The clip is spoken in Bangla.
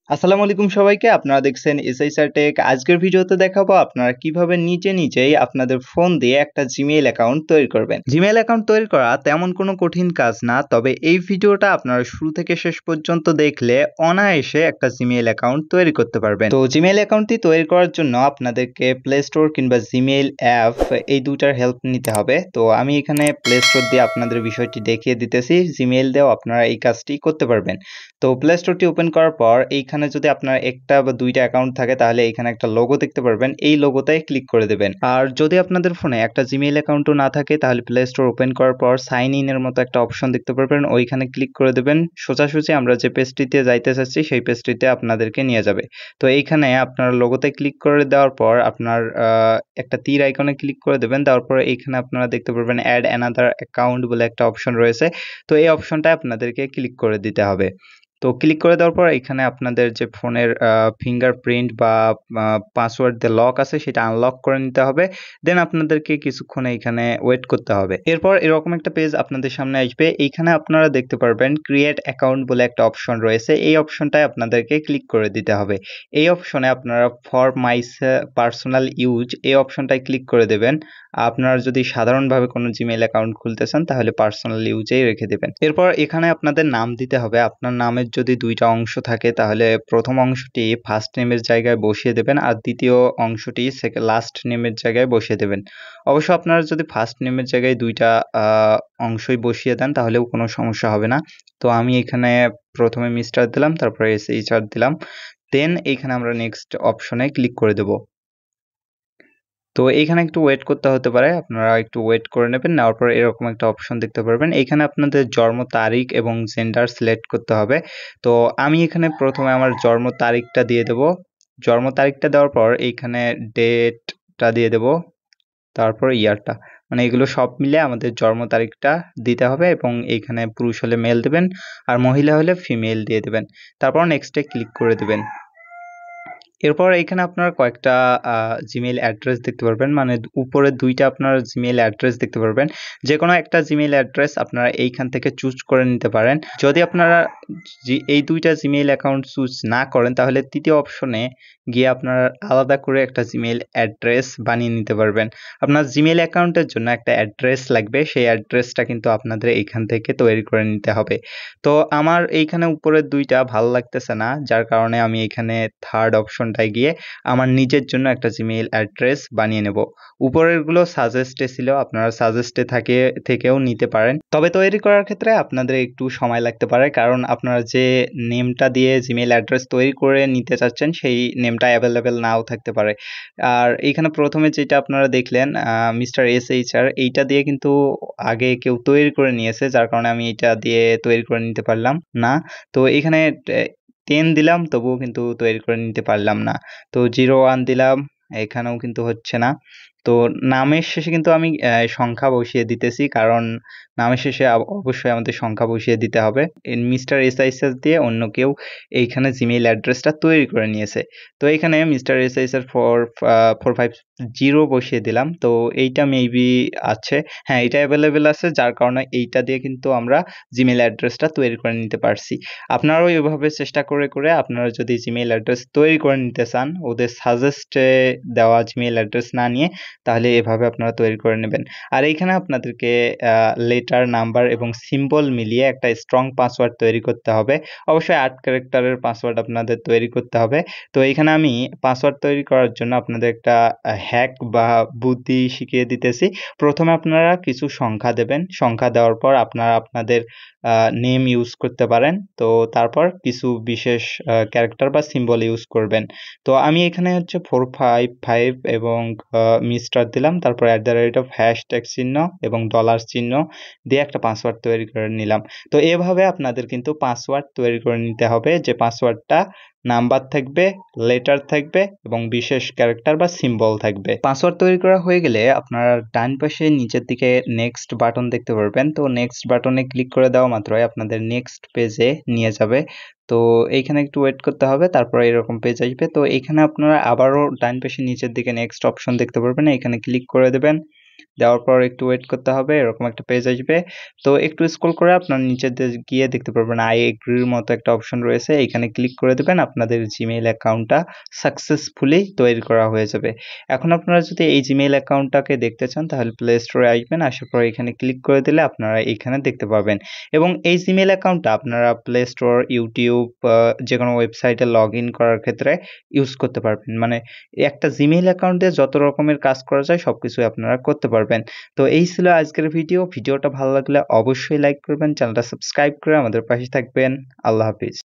আসসালামু আলাইকুম সবাইকে। আপনারা দেখছেন এসআই স্যার টেক। আজকের ভিডিওতে দেখাবো আপনারা কিভাবে নিজেই আপনাদের ফোন দিয়ে একটা জিমেইল অ্যাকাউন্ট তৈরি করবেন। জিমেইল অ্যাকাউন্ট তৈরি করা তেমন কোনো কঠিন কাজ না। তবে এই ভিডিওটা আপনারা শুরু থেকে শেষ পর্যন্ত দেখলে অনায়াসে একটা জিমেইল অ্যাকাউন্ট তৈরি করতে পারবেন। তো জিমেইল অ্যাকাউন্টটি তৈরি করার জন্য আপনাদেরকে প্লে স্টোর কিংবা জিমেইল অ্যাপ এই দুটার হেল্প নিতে হবে। তো আমি এখানে প্লে স্টোর দিয়ে আপনাদের বিষয়টি দেখিয়ে দিতেছি। জিমেইল দিয়েও আপনারা এই কাজটি করতে পারবেন। তো প্লে স্টোরটি ওপেন করার পর এইখানে যদি আপনার একটা বা দুইটা অ্যাকাউন্ট থাকে তাহলে এইখানে একটা লোগো দেখতে পারবেন। এই লোগোটায় ক্লিক করে দেবেন। আর যদি আপনাদের ফোনে একটা জিমেইল অ্যাকাউন্টও না থাকে তাহলে প্লে স্টোর ওপেন করার পর সাইন ইন এর মতো একটা অপশন দেখতে পারবেন। ওইখানে ক্লিক করে দেবেন। সোজাসুজি আমরা যে পেজটিতে যাইতে চাচ্ছি সেই পেজটিতে আপনাদেরকে নিয়ে যাবে। তো এইখানে আপনার লোগোতে ক্লিক করে দেওয়ার পর আপনার একটা তীর আইকনে ক্লিক করে দেবেন। দেওয়ার পর এইখানে আপনারা দেখতে পারবেন অ্যাড অ্যানাদার অ্যাকাউন্ট বলে একটা অপশন রয়েছে। তো এই অপশনটায় আপনাদেরকে ক্লিক করে দিতে হবে। তো ক্লিক করে দেওয়ার পর এখানে আপনাদের যে ফোনের ফিঙ্গারপ্রিন্ট বা পাসওয়ার্ড দিয়ে লক আছে সেটা আনলক করে নিতে হবে। দেন আপনাদেরকে কিছুক্ষণ এইখানে ওয়েট করতে হবে। এরপর এরকম একটা পেজ আপনাদের সামনে আসবে। এইখানে আপনারা দেখতে পারবেন ক্রিয়েট অ্যাকাউন্ট বলে একটা অপশন রয়েছে। এই অপশনটায় আপনাদেরকে ক্লিক করে দিতে হবে। এই অপশনে আপনারা ফর মাই পার্সোনাল ইউজ এই অপশনটায় ক্লিক করে দেবেন। আপনারা যদি সাধারণভাবে কোনো জিমেইল অ্যাকাউন্ট খুলতে চান তাহলে পার্সোনাল ইউজেই রেখে দেবেন। এরপর এখানে আপনাদের নাম দিতে হবে। আপনার নামের যদি ২ টা অংশ থাকে তাহলে ১ম অংশটি ফার্স্ট নেমের জায়গায় বসিয়ে দেবেন আর দ্বিতীয় অংশটি লাস্ট নেমের জায়গায় বসিয়ে দেবেন। অবশ্য আপনারা যদি ফার্স্ট নেমের জায়গায় ২ টা অংশই বসিয়ে দেন তাহলেও কোনো সমস্যা হবে না। তো আমি এখানে ১ম এ মিস্টার দিলাম, তারপরে SHR দিলাম। দেন এইখানে আমরা নেক্সট অপশনে ক্লিক করে দেব। তো এইখানে একটু ওয়েট করতে হতে পারে। আপনারা একটু ওয়েট করে নেবেন। নেওয়ার পর এরকম একটা অপশন দেখতে পারবেন। এইখানে আপনাদের জন্ম তারিখ এবং জেন্ডার সিলেক্ট করতে হবে। তো আমি এখানে ১ম এ আমার জন্ম তারিখটা দিয়ে দেব। জন্ম তারিখটা দেওয়ার পর এইখানে ডেটটা দিয়ে দেব। তারপর ইয়ারটা। মানে এগুলো সব মিলে আমাদের জন্ম তারিখটা দিতে হবে এবং এইখানে পুরুষ হলে মেল দিবেন আর মহিলা হলে ফিমেল দিয়ে দিবেন। তারপর নেক্সট এ ক্লিক করে দিবেন। এরপর এইখানে আপনারা কয়েকটা জিমেইল অ্যাড্রেস দেখতে পারবেন। মানে উপরে ২ টা আপনার জিমেইল অ্যাড্রেস দেখতে পারবেন। যেকোনো একটা জিমেইল অ্যাড্রেস আপনারা এইখান থেকে চুজ করে নিতে পারেন। যদি আপনারা এই ২ টা জিমেইল অ্যাকাউন্ট চুজ না করেন তাহলে ৩য় অপশনে গিয়ে আপনারা আলাদা করে একটা জিমেইল অ্যাড্রেস বানিয়ে নিতে পারবেন। আপনার জিমেইল অ্যাকাউন্টের জন্য একটা অ্যাড্রেস লাগবে। সেই অ্যাড্রেসটা কিন্তু আপনাদের এইখান থেকে তৈরি করে নিতে হবে। তো আমার এইখানে উপরের ২ টা ভালো লাগতেছে না। যার কারণে আমি এখানে 3rd অপশনটায় গিয়ে আমার নিজের জন্য একটা জিমেইল অ্যাড্রেস বানিয়ে নেব। উপরেরগুলো সাজেস্টে ছিল। আপনারা সাজেস্টে থেকেও নিতে পারেন। তবে তৈরি করার ক্ষেত্রে আপনাদের একটু সময় লাগতে পারে। কারণ আপনারা যে নেমটা দিয়ে জিমেইল অ্যাড্রেস তৈরি করে নিতে চাচ্ছেন সেই নেমটা এভেইলেবল নাও থাকতে পারে। আর এইখানে ১ম এ যেটা আপনারা দেখলেন মিস্টার SHR এইটা দিয়ে কিন্তু আগে কেউ তৈরি করে নিয়েছে। যার কারণে আমি এইটা দিয়ে তৈরি করে নিতে পারলাম না। তো এখানে 10 দিলাম তবুও কিন্তু তৈরি করে নিতে পারলাম না। তো 01 দিলাম, এখানেও কিন্তু হচ্ছে না। তো নামের শেষে কিন্তু আমি সংখ্যা বসিয়ে দিতেছি। কারণ নামের শেষে অবশ্যই আমাদের সংখ্যা বসিয়ে দিতে হবে। মিস্টার SHR দিয়ে অন্য কেউ এইখানে জিমেইল অ্যাড্রেসটা তৈরি করে নিয়েছে। তো এইখানে মিস্টার SHR 450 বসিয়ে দিলাম। তো এইটা মেবি আছে। হ্যাঁ, এটা এভেইলেবল আছে। যার কারণে এইটা দিয়ে কিন্তু আমরা জিমেইল অ্যাড্রেসটা তৈরি করে নিতে পারছি। আপনারাও এভাবে চেষ্টা করে আপনারা যদি জিমেইল অ্যাড্রেস তৈরি করে নিতে চান, ওদের সাজেস্টে দেওয়া জিমেইল অ্যাড্রেস না নিয়ে, তাহলে এভাবে আপনারা তৈরি করে নেবেন। আর এইখানে আপনাদেরকে লেটার, নাম্বার এবং সিম্বল মিলিয়ে একটা স্ট্রং পাসওয়ার্ড তৈরি করতে হবে। অবশ্যই ৮ ক্যারেক্টারের পাসওয়ার্ড আপনাদের তৈরি করতে হবে। তো এইখানে আমি পাসওয়ার্ড তৈরি করার জন্য আপনাদের একটা হ্যাক বা বুদ্ধি শিখিয়ে দিতেছি। ১ম এ আপনারা কিছু সংখ্যা দেবেন। সংখ্যা দেওয়ার পর আপনারা আপনাদের নেম ইউজ করতে পারেন। তো তারপর কিছু বিশেষ ক্যারেক্টার বা সিম্বল ইউজ করবেন। তো আমি এখানে হচ্ছে 455 এবং মিস্টার দিলাম। তারপর # চিহ্ন এবং ডলার চিহ্ন দিয়ে একটা পাসওয়ার্ড তৈরি করে নিলাম। তো এভাবে আপনাদের কিন্তু পাসওয়ার্ড তৈরি করে নিতে হবে যে পাসওয়ার্ডটা নাম্বার থাকবে, লেটার থাকবে এবং বিশেষ ক্যারেক্টার বা সিম্বল থাকবে। পাসওয়ার্ড তৈরি করা হয়ে গেলে আপনারা ডান পাশে নিচের দিকে নেক্সট বাটন দেখতে পারবেন। তো নেক্সট বাটনে ক্লিক করে দেওয়া মাত্রই আপনাদের নেক্সট পেজে নিয়ে যাবে। তো এইখানে একটু ওয়েট করতে হবে। তারপরে এরকম পেজ আসবে। তো এখানে আপনারা আবারও ডান পাশে নিচের দিকে নেক্সট অপশন দেখতে পারবেন। এখানে ক্লিক করে দেবেন। দেওয়ার পর একটু ওয়েট করতে হবে, এরকম একটা পেজ আসবে। তো একটু স্ক্রল করে আপনার নিচের দিকে গিয়ে দেখতে পারবেন আই এগ্রির মতো একটা অপশন রয়েছে, এখানে ক্লিক করে দেবেন। আপনাদের জিমেইল অ্যাকাউন্টটা সাকসেসফুলি তৈরি করা হয়ে যাবে। এখন আপনারা যদি এই জিমেইল অ্যাকাউন্টটাকে দেখতে চান তাহলে প্লে স্টোরে আসবেন, আসার পর এখানে ক্লিক করে দিলে আপনারা এইখানে দেখতে পাবেন এবং এই জিমেইল অ্যাকাউন্টটা আপনারা প্লে স্টোর, ইউটিউব, যেকোনো ওয়েবসাইটে লগ ইন করার ক্ষেত্রে ইউজ করতে পারবেন। মানে একটা জিমেইল অ্যাকাউন্ট দিয়ে যত রকমের কাজ করা যায় সবকিছুই আপনারা করতে পারবেন। তো এই ছিল আজকের ভিডিওটা ভালো লাগলে অবশ্যই লাইক করবেন, চ্যানেলটা সাবস্ক্রাইব করে আমাদের পাশে থাকবেন। আল্লাহ হাফিজ।